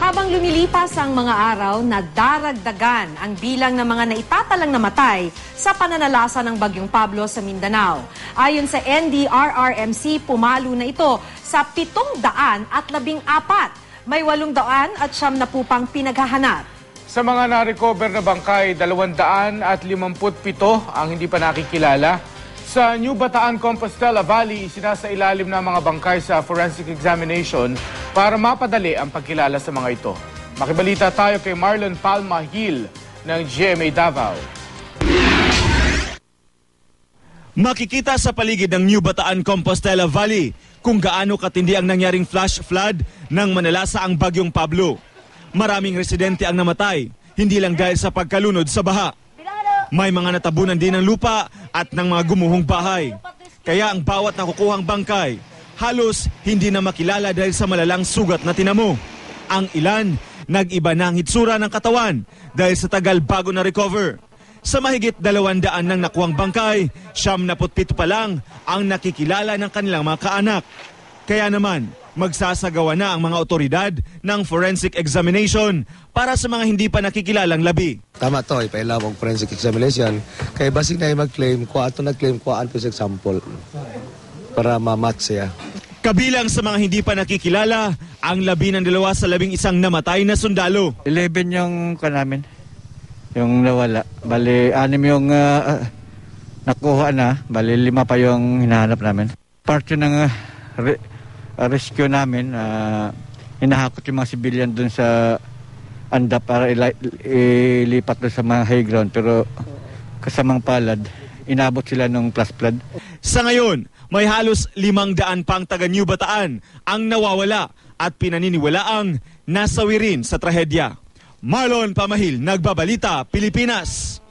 Habang lumilipas ang mga araw, nadaragdagan ang bilang ng mga naitatalang namatay sa pananalasa ng Bagyong Pablo sa Mindanao. Ayon sa NDRRMC, pumalo na ito sa 714. May 800 at 70 pang pinaghahanap. Sa mga na-recover na bangkay, 257 ang hindi pa nakikilala. Sa New Bataan, Compostela Valley, isinasailalim na mga bangkay sa forensic examination para mapadali ang pagkilala sa mga ito. Makibalita tayo kay Marlon Palma Hill ng GMA Davao. Makikita sa paligid ng New Bataan, Compostela Valley kung gaano katindi ang nangyaring flash flood nang manalasa ang Bagyong Pablo. Maraming residente ang namatay, hindi lang dahil sa pagkalunod sa baha. May mga natabunan din ng lupa at ng mga gumuhong bahay. Kaya ang bawat nakukuhang bangkay, halos hindi na makilala dahil sa malalang sugat na tinamo. Ang ilan, nag-iba na ang hitsura ng katawan dahil sa tagal bago na recover. Sa mahigit 200 ng nakuhang bangkay, 77 pa lang ang nakikilala ng kanilang mga kaanak. Kaya naman, magsasagawa na ang mga otoridad ng forensic examination para sa mga hindi pa nakikilalang labi. Tama to, ipailaw ang forensic examination. Kaya basig na mag-claim, kung ato nag-claim, kung ato sa example para ma-match siya. Kabilang sa mga hindi pa nakikilala, ang labi ng 2 sa 11 namatay na sundalo. 11 yung namin, yung nawala. Bali, 6 yung nakuha na, bali 5 pa yung hinahanap namin. Part yun ng rescue namin, hinahakot yung mga civilian dun sa andap para ilipat dun sa mga high ground. Pero kasamang palad, inabot sila nung plus flood. Sa ngayon, may halos 500 pang taga New Bataan ang nawawala at pinaniniwalaang nasawi rin sa trahedya. Marlon Pamahil, Nagbabalita, Pilipinas.